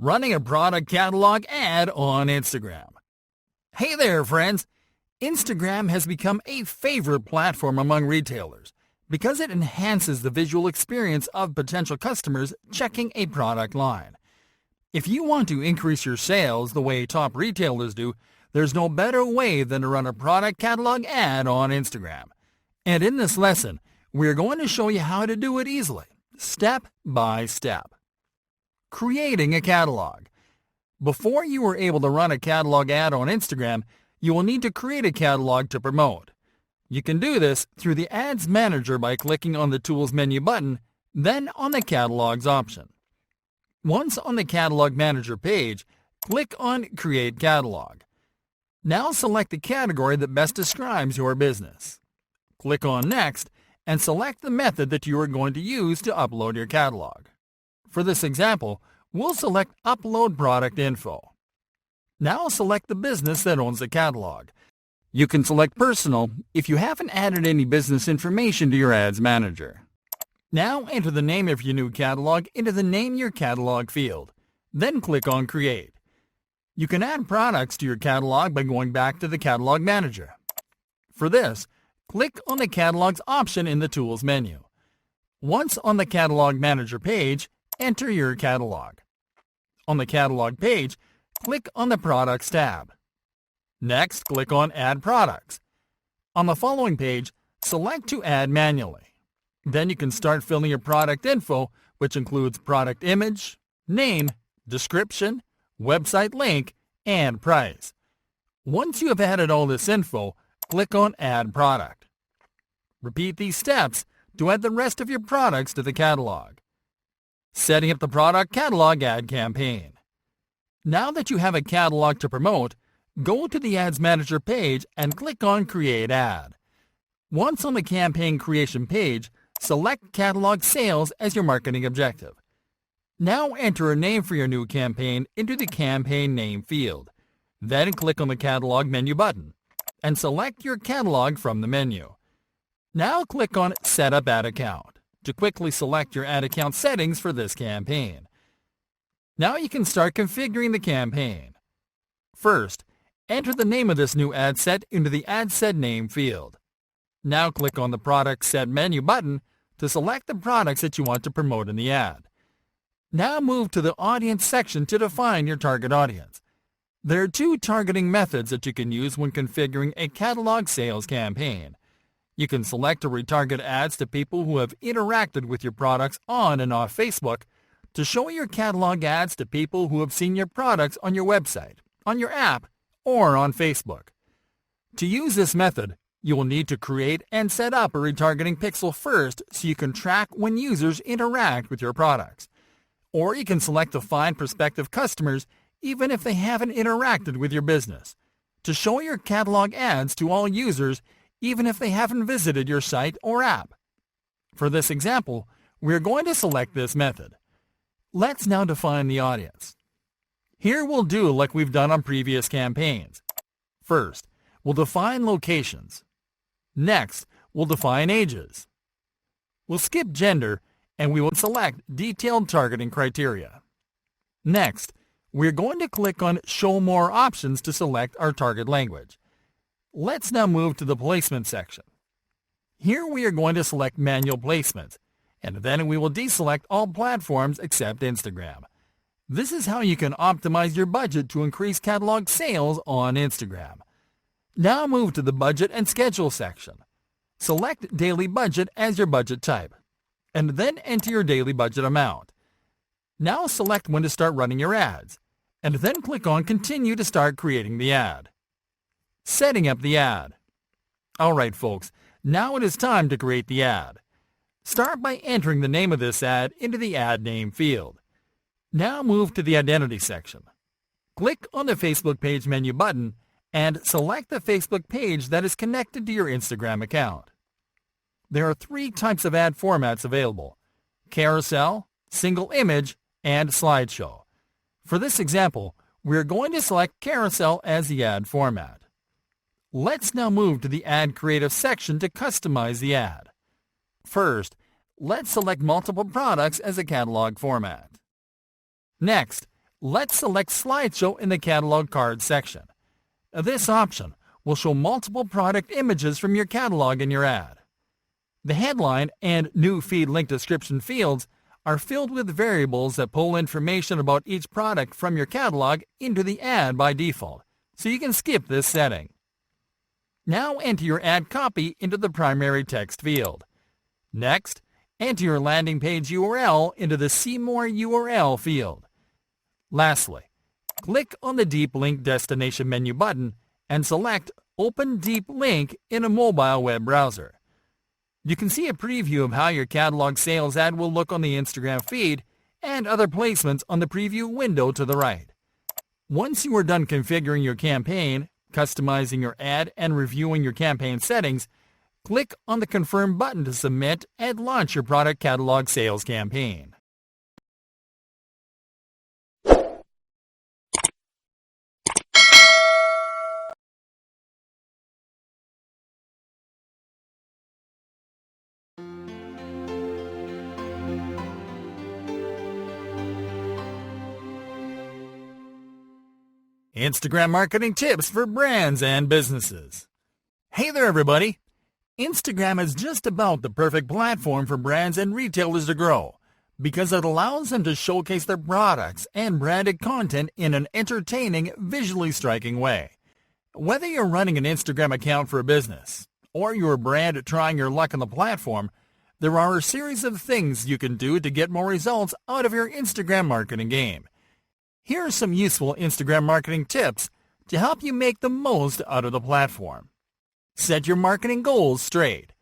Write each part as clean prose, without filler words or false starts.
Running a product catalog ad on Instagram. Hey there, friends! Instagram has become a favorite platform among retailers because it enhances the visual experience of potential customers checking a product line. If you want to increase your sales the way top retailers do, there's no better way than to run a product catalog ad on Instagram. And in this lesson, we're going to show you how to do it easily, step by step. Creating a catalog. Before you are able to run a catalog ad on Instagram, you will need to create a catalog to promote. You can do this through the Ads Manager by clicking on the Tools menu button, then on the Catalogs option. Once on the Catalog Manager page, click on Create Catalog. Now select the category that best describes your business. Click on Next and select the method that you are going to use to upload your catalog. For this example, we'll select Upload Product Info. Now select the business that owns the catalog. You can select Personal if you haven't added any business information to your Ads Manager. Now enter the name of your new catalog into the Name Your Catalog field. Then click on Create. You can add products to your catalog by going back to the Catalog Manager. For this, click on the Catalogs option in the Tools menu. Once on the Catalog Manager page, enter your catalog. On the Catalog page, click on the Products tab. Next, click on Add Products. On the following page, select to add manually. Then you can start filling your product info, which includes product image, name, description, website link, and price. Once you have added all this info, click on Add Product. Repeat these steps to add the rest of your products to the catalog. Setting up the product catalog ad campaign. Now that you have a catalog to promote, go to the Ads Manager page and click on Create Ad. Once on the campaign creation page, select Catalog Sales as your marketing objective. Now enter a name for your new campaign into the Campaign Name field. Then click on the Catalog menu button and select your catalog from the menu. Now click on Set Up Ad Account to quickly select your ad account settings for this campaign. Now you can start configuring the campaign. First, enter the name of this new ad set into the Ad Set Name field. Now click on the Product Set menu button to select the products that you want to promote in the ad. Now move to the Audience section to define your target audience. There are two targeting methods that you can use when configuring a catalog sales campaign. You can select to retarget ads to people who have interacted with your products on and off Facebook, to show your catalog ads to people who have seen your products on your website, on your app, or on Facebook. To use this method, you will need to create and set up a retargeting pixel first so you can track when users interact with your products. Or you can select to find prospective customers even if they haven't interacted with your business, to show your catalog ads to all users even if they haven't visited your site or app. For this example, we're going to select this method. Let's now define the audience. Here we'll do like we've done on previous campaigns. First, we'll define locations. Next, we'll define ages. We'll skip gender and we will select detailed targeting criteria. Next, we're going to click on Show More Options to select our target language. Let's now move to the Placement section. Here we are going to select Manual Placement, and then we will deselect all platforms except Instagram. This is how you can optimize your budget to increase catalog sales on Instagram. Now move to the Budget and Schedule section. Select Daily Budget as your budget type, and then enter your daily budget amount. Now select when to start running your ads, and then click on Continue to start creating the ad. Setting up the ad. Alright folks, now it is time to create the ad. Start by entering the name of this ad into the Ad Name field. Now move to the Identity section. Click on the Facebook page menu button and select the Facebook page that is connected to your Instagram account. There are three types of ad formats available: carousel, single image, and slideshow. For this example, we're going to select carousel as the ad format. Let's now move to the Ad Creative section to customize the ad. First, let's select multiple products as a catalog format. Next, let's select Slideshow in the Catalog Cards section. This option will show multiple product images from your catalog in your ad. The headline and new feed link description fields are filled with variables that pull information about each product from your catalog into the ad by default, so you can skip this setting. Now enter your ad copy into the primary text field. Next, enter your landing page URL into the See More URL field. Lastly, click on the Deep Link Destination menu button and select Open Deep Link in a mobile web browser. You can see a preview of how your catalog sales ad will look on the Instagram feed and other placements on the preview window to the right. Once you are done configuring your campaign, customizing your ad, and reviewing your campaign settings, click on the Confirm button to submit and launch your product catalog sales campaign. Instagram marketing tips for brands and businesses. Hey there, everybody! Instagram is just about the perfect platform for brands and retailers to grow because it allows them to showcase their products and branded content in an entertaining, visually striking way. Whether you're running an Instagram account for a business or you're a brand trying your luck on the platform, there are a series of things you can do to get more results out of your Instagram marketing game. Here are some useful Instagram marketing tips to help you make the most out of the platform. Set your marketing goals straight.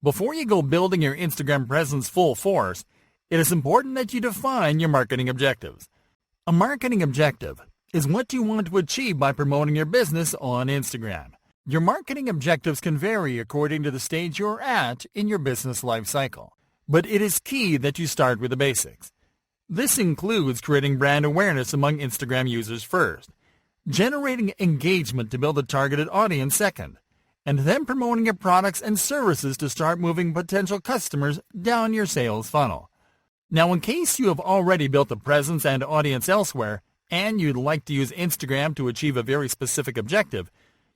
Before you go building your Instagram presence full force, it is important that you define your marketing objectives. A marketing objective is what you want to achieve by promoting your business on Instagram. Your marketing objectives can vary according to the stage you're at in your business life cycle, but it is key that you start with the basics. This includes creating brand awareness among Instagram users first, generating engagement to build a targeted audience second, and then promoting your products and services to start moving potential customers down your sales funnel. Now, in case you have already built a presence and audience elsewhere, and you'd like to use Instagram to achieve a very specific objective,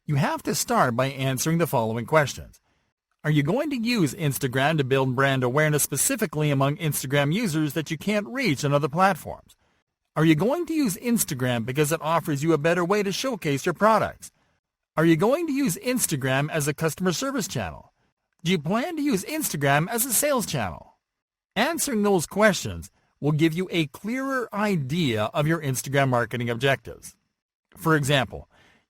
you have to start by answering the following questions. Are you going to use Instagram to build brand awareness specifically among Instagram users that you can't reach on other platforms? Are you going to use Instagram because it offers you a better way to showcase your products? Are you going to use Instagram as a customer service channel? Do you plan to use Instagram as a sales channel? Answering those questions will give you a clearer idea of your Instagram marketing objectives. For example,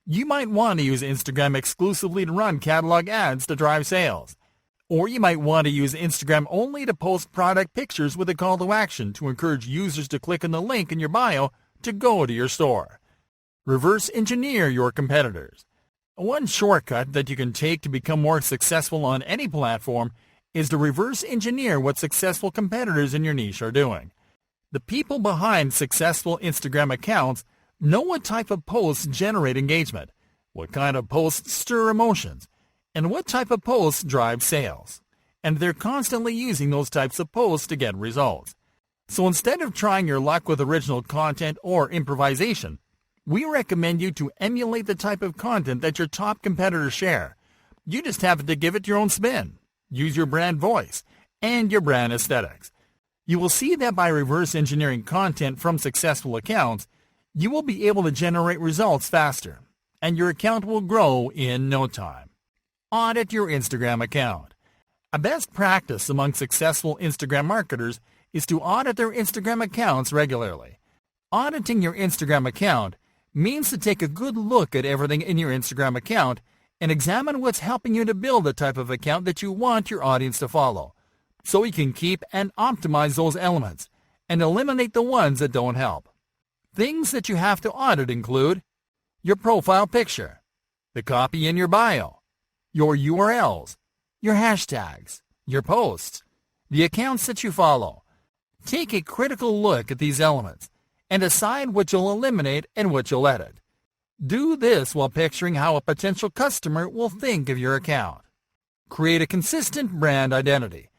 you might want to use Instagram exclusively to run catalog ads to drive sales. Or you might want to use Instagram only to post product pictures with a call to action to encourage users to click on the link in your bio to go to your store. Reverse engineer your competitors. One shortcut that you can take to become more successful on any platform is to reverse engineer what successful competitors in your niche are doing. The people behind successful Instagram accounts know what type of posts generate engagement, what kind of posts stir emotions, and what type of posts drive sales. And they're constantly using those types of posts to get results. So instead of trying your luck with original content or improvisation, we recommend you to emulate the type of content that your top competitors share. You just have to give it your own spin, use your brand voice, and your brand aesthetics. You will see that by reverse engineering content from successful accounts, you will be able to generate results faster, and your account will grow in no time. Audit your Instagram account. A best practice among successful Instagram marketers is to audit their Instagram accounts regularly. Auditing your Instagram account means to take a good look at everything in your Instagram account and examine what's helping you to build the type of account that you want your audience to follow, so you can keep and optimize those elements and eliminate the ones that don't help. Things that you have to audit include your profile picture, the copy in your bio, your URLs, your hashtags, your posts, the accounts that you follow. Take a critical look at these elements and decide what you'll eliminate and what you'll edit. Do this while picturing how a potential customer will think of your account. Create a consistent brand identity.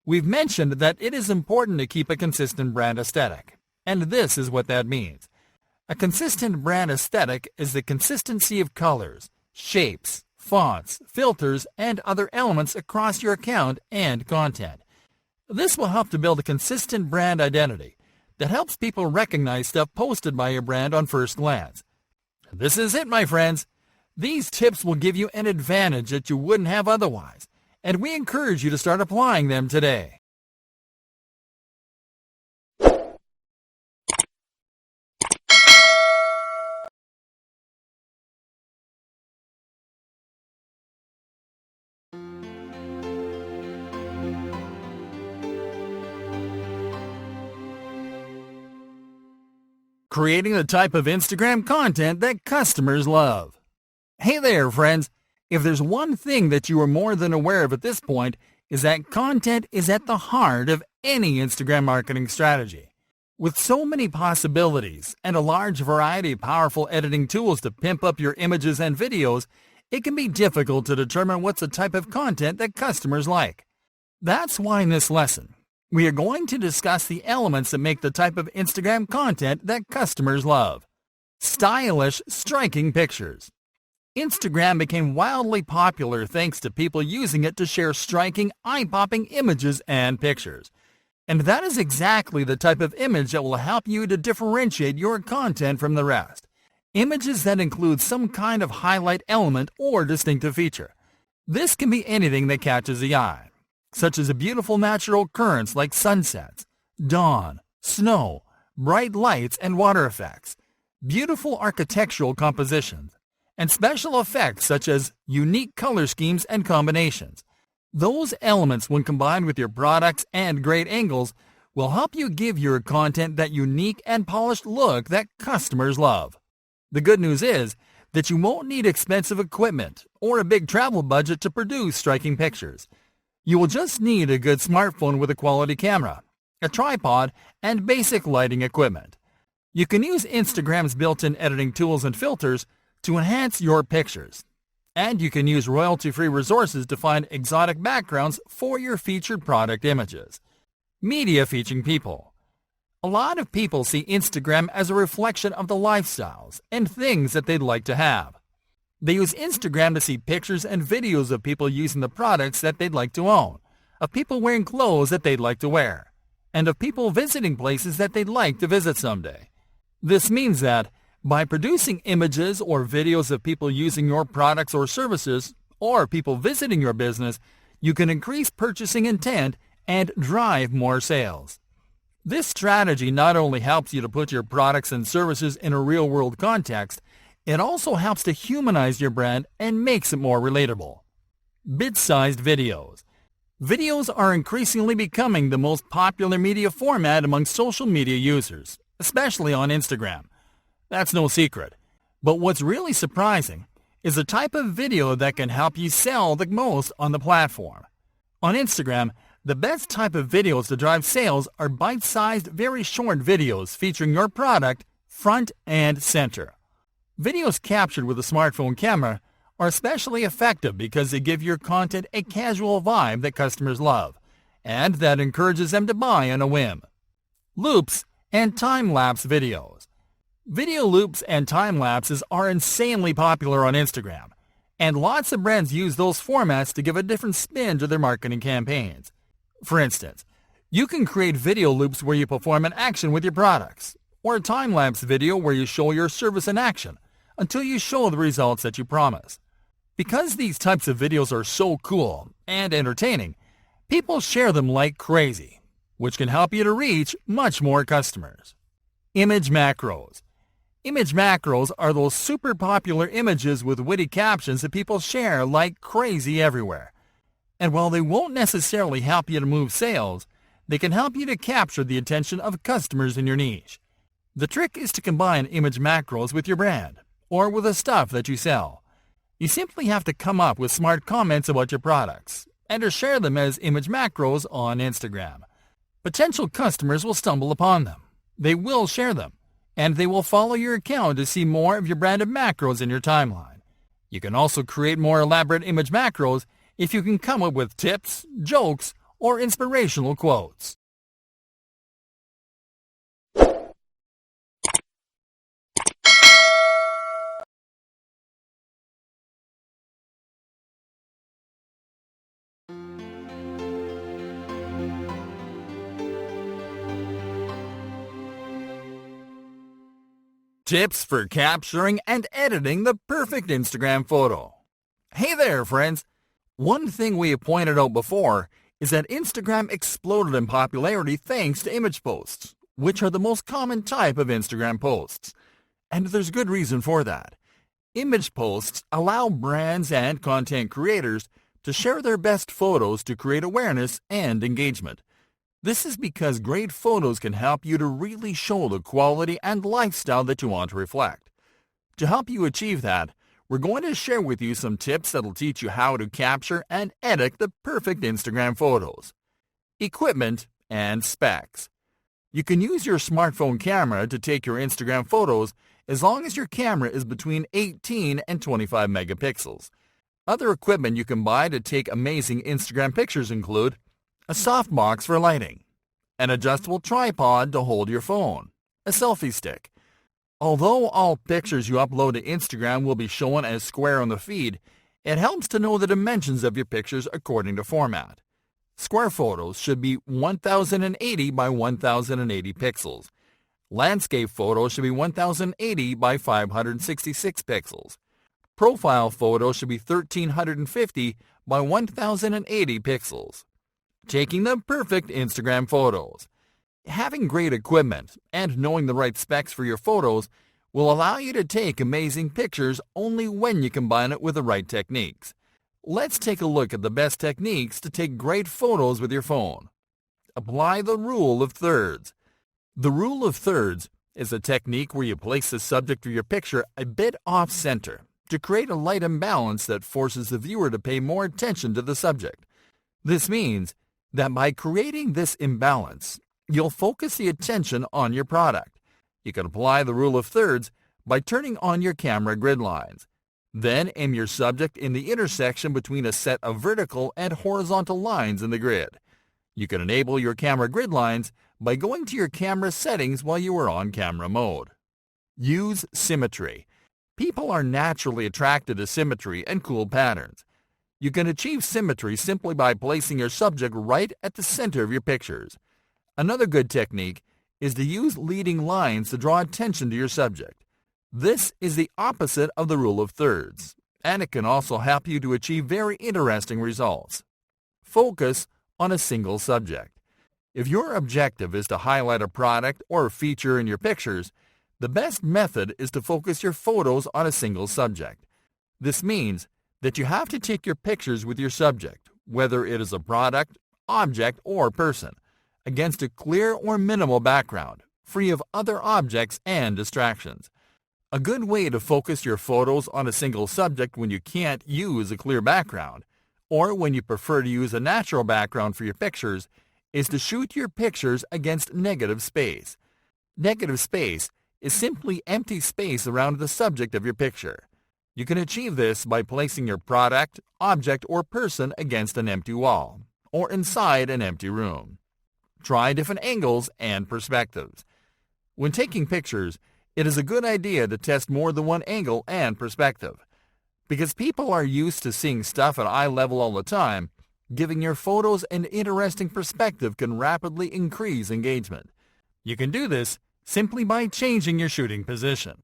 We've mentioned that it is important to keep a consistent brand aesthetic, and this is what that means. A consistent brand aesthetic is the consistency of colors, shapes, fonts, filters, and other elements across your account and content. This will help to build a consistent brand identity that helps people recognize stuff posted by your brand on first glance. This is it, my friends. These tips will give you an advantage that you wouldn't have otherwise, and we encourage you to start applying them today. Creating the type of Instagram content that customers love. Hey there, friends. If there's one thing that you are more than aware of at this point, is that content is at the heart of any Instagram marketing strategy. With so many possibilities and a large variety of powerful editing tools to pimp up your images and videos, it can be difficult to determine what's the type of content that customers like. That's why in this lesson, we are going to discuss the elements that make the type of Instagram content that customers love. Stylish, striking pictures. Instagram became wildly popular thanks to people using it to share striking, eye-popping images and pictures. And that is exactly the type of image that will help you to differentiate your content from the rest. Images that include some kind of highlight element or distinctive feature. This can be anything that catches the eye, such as a beautiful natural occurrence like sunsets, dawn, snow, bright lights and water effects, beautiful architectural compositions, and special effects such as unique color schemes and combinations. Those elements, when combined with your products and great angles, will help you give your content that unique and polished look that customers love. The good news is that you won't need expensive equipment or a big travel budget to produce striking pictures. You will just need a good smartphone with a quality camera, a tripod, and basic lighting equipment. You can use Instagram's built-in editing tools and filters to enhance your pictures. And you can use royalty-free resources to find exotic backgrounds for your featured product images. Media featuring people. A lot of people see Instagram as a reflection of the lifestyles and things that they'd like to have. They use Instagram to see pictures and videos of people using the products that they'd like to own, of people wearing clothes that they'd like to wear, and of people visiting places that they'd like to visit someday. This means that by producing images or videos of people using your products or services, or people visiting your business, you can increase purchasing intent and drive more sales. This strategy not only helps you to put your products and services in a real-world context, it also helps to humanize your brand and makes it more relatable. Bit-sized videos. Videos are increasingly becoming the most popular media format among social media users, especially on Instagram. That's no secret. But what's really surprising is the type of video that can help you sell the most on the platform. On Instagram, the best type of videos to drive sales are bite-sized, very short videos featuring your product front and center. Videos captured with a smartphone camera are especially effective because they give your content a casual vibe that customers love, and that encourages them to buy on a whim. Loops and time-lapse videos. Video loops and time-lapses are insanely popular on Instagram, and lots of brands use those formats to give a different spin to their marketing campaigns. For instance, you can create video loops where you perform an action with your products, or a time-lapse video where you show your service in action until you show the results that you promise. Because these types of videos are so cool and entertaining, people share them like crazy, which can help you to reach much more customers. Image macros. Image macros are those super popular images with witty captions that people share like crazy everywhere. And while they won't necessarily help you to move sales, they can help you to capture the attention of customers in your niche. The trick is to combine image macros with your brand, or with the stuff that you sell. You simply have to come up with smart comments about your products, and to share them as image macros on Instagram. Potential customers will stumble upon them. They will share them, and they will follow your account to see more of your branded macros in your timeline. You can also create more elaborate image macros if you can come up with tips, jokes, or inspirational quotes. Tips for capturing and editing the perfect Instagram photo. Hey there, friends! One thing we have pointed out before is that Instagram exploded in popularity thanks to image posts, which are the most common type of Instagram posts. And there's good reason for that. Image posts allow brands and content creators to share their best photos to create awareness and engagement. This is because great photos can help you to really show the quality and lifestyle that you want to reflect. To help you achieve that, we're going to share with you some tips that'll teach you how to capture and edit the perfect Instagram photos. Equipment and specs. You can use your smartphone camera to take your Instagram photos as long as your camera is between 18 and 25 megapixels. Other equipment you can buy to take amazing Instagram pictures include a softbox for lighting, an adjustable tripod to hold your phone, a selfie stick. Although all pictures you upload to Instagram will be shown as square on the feed, it helps to know the dimensions of your pictures according to format. Square photos should be 1080 by 1080 pixels. Landscape photos should be 1080 by 566 pixels. Profile photos should be 1350 by 1080 pixels. Taking the perfect Instagram photos. Having great equipment and knowing the right specs for your photos will allow you to take amazing pictures only when you combine it with the right techniques. Let's take a look at the best techniques to take great photos with your phone. Apply the rule of thirds. The rule of thirds is a technique where you place the subject of your picture a bit off-center to create a light imbalance that forces the viewer to pay more attention to the subject. This means that by creating this imbalance, you'll focus the attention on your product. You can apply the rule of thirds by turning on your camera grid lines. Then aim your subject in the intersection between a set of vertical and horizontal lines in the grid. You can enable your camera grid lines by going to your camera settings while you are on camera mode. Use symmetry. People are naturally attracted to symmetry and cool patterns. You can achieve symmetry simply by placing your subject right at the center of your pictures. Another good technique is to use leading lines to draw attention to your subject. This is the opposite of the rule of thirds, and it can also help you to achieve very interesting results. Focus on a single subject. If your objective is to highlight a product or feature in your pictures, the best method is to focus your photos on a single subject. This means that you have to take your pictures with your subject, whether it is a product, object, or person, against a clear or minimal background, free of other objects and distractions. A good way to focus your photos on a single subject when you can't use a clear background, or when you prefer to use a natural background for your pictures, is to shoot your pictures against negative space. Negative space is simply empty space around the subject of your picture. You can achieve this by placing your product, object, or person against an empty wall, or inside an empty room. Try different angles and perspectives. When taking pictures, it is a good idea to test more than one angle and perspective. Because people are used to seeing stuff at eye level all the time, giving your photos an interesting perspective can rapidly increase engagement. You can do this simply by changing your shooting position.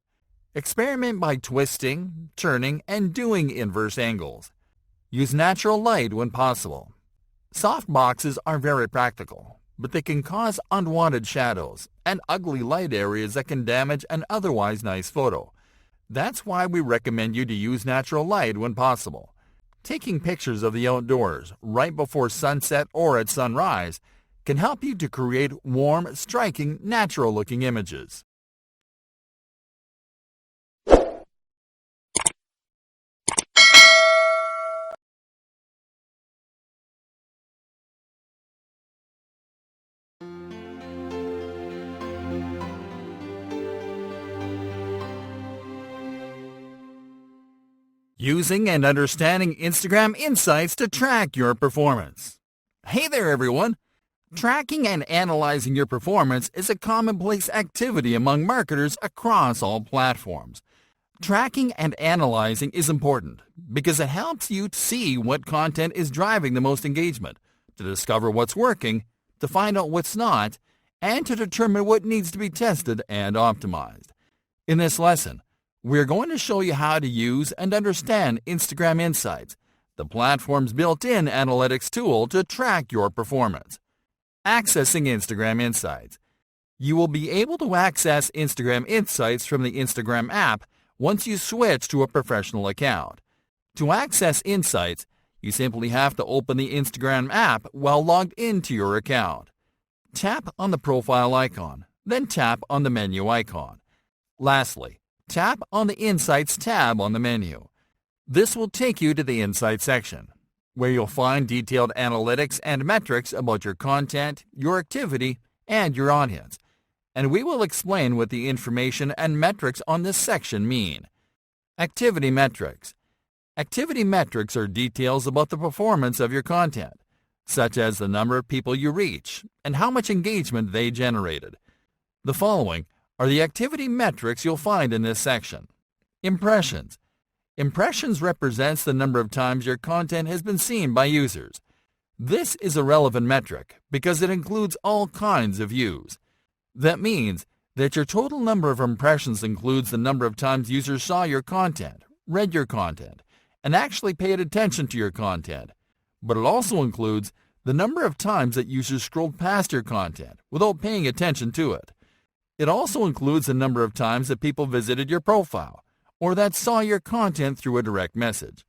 Experiment by twisting, turning, and doing inverse angles. Use natural light when possible. Softboxes are very practical, but they can cause unwanted shadows and ugly light areas that can damage an otherwise nice photo. That's why we recommend you to use natural light when possible. Taking pictures of the outdoors right before sunset or at sunrise can help you to create warm, striking, natural-looking images. Using and understanding Instagram insights to track your performance. Hey there, everyone! Tracking and analyzing your performance is a commonplace activity among marketers across all platforms. Tracking and analyzing is important because it helps you to see what content is driving the most engagement, to discover what's working, to find out what's not, and to determine what needs to be tested and optimized. In this lesson, we're going to show you how to use and understand Instagram Insights, the platform's built-in analytics tool to track your performance. Accessing Instagram Insights. You will be able to access Instagram Insights from the Instagram app once you switch to a professional account. To access Insights, you simply have to open the Instagram app while logged into your account. Tap on the profile icon, then tap on the menu icon. Lastly, tap on the Insights tab on the menu. This will take you to the Insights section, where you'll find detailed analytics and metrics about your content, your activity, and your audience. And we will explain what the information and metrics on this section mean. Activity metrics. Activity metrics are details about the performance of your content, such as the number of people you reach and how much engagement they generated. The following are the activity metrics you'll find in this section. Impressions. Impressions represents the number of times your content has been seen by users. This is a relevant metric because it includes all kinds of views. That means that your total number of impressions includes the number of times users saw your content, read your content, and actually paid attention to your content. But it also includes the number of times that users scrolled past your content without paying attention to it. It also includes the number of times that people visited your profile or that saw your content through a direct message.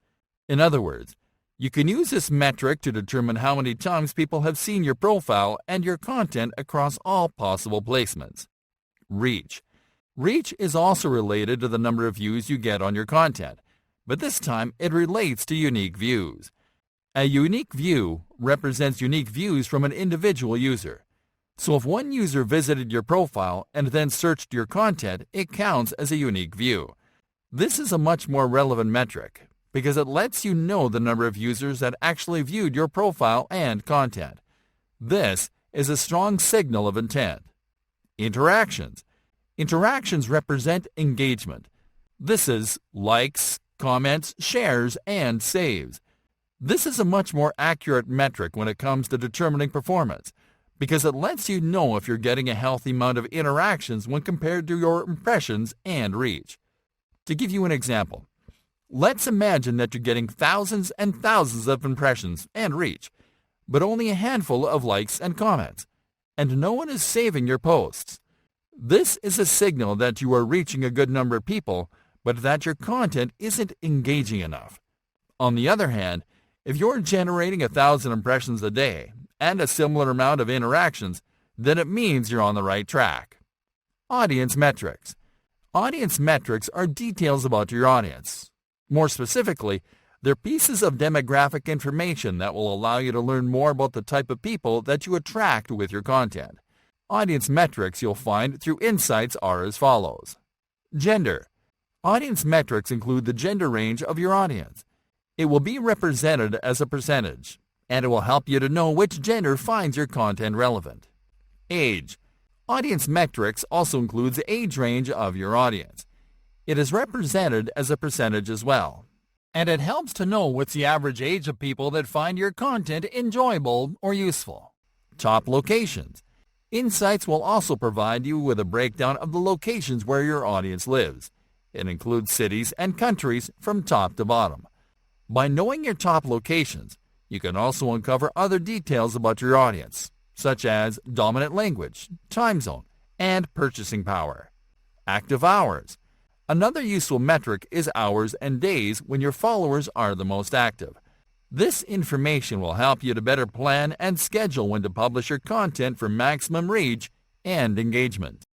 In other words, you can use this metric to determine how many times people have seen your profile and your content across all possible placements. Reach. Reach is also related to the number of views you get on your content, but this time it relates to unique views. A unique view represents unique views from an individual user. So if one user visited your profile and then searched your content, it counts as a unique view. This is a much more relevant metric because it lets you know the number of users that actually viewed your profile and content. This is a strong signal of intent. Interactions. Interactions represent engagement. This is likes, comments, shares, and saves. This is a much more accurate metric when it comes to determining performance because it lets you know if you're getting a healthy amount of interactions when compared to your impressions and reach. To give you an example, let's imagine that you're getting thousands and thousands of impressions and reach, but only a handful of likes and comments, and no one is saving your posts. This is a signal that you are reaching a good number of people, but that your content isn't engaging enough. On the other hand, if you're generating 1,000 impressions a day and a similar amount of interactions, then it means you're on the right track. Audience metrics. Audience metrics are details about your audience. More specifically, they're pieces of demographic information that will allow you to learn more about the type of people that you attract with your content. Audience metrics you'll find through Insights are as follows. Gender. Audience metrics include the gender range of your audience. It will be represented as a percentage, and it will help you to know which gender finds your content relevant. Age. Audience metrics also includes the age range of your audience. It is represented as a percentage as well, and it helps to know what's the average age of people that find your content enjoyable or useful. Top locations. Insights will also provide you with a breakdown of the locations where your audience lives. It includes cities and countries from top to bottom. By knowing your top locations, you can also uncover other details about your audience, such as dominant language, time zone, and purchasing power. Active hours. Another useful metric is hours and days when your followers are the most active. This information will help you to better plan and schedule when to publish your content for maximum reach and engagement.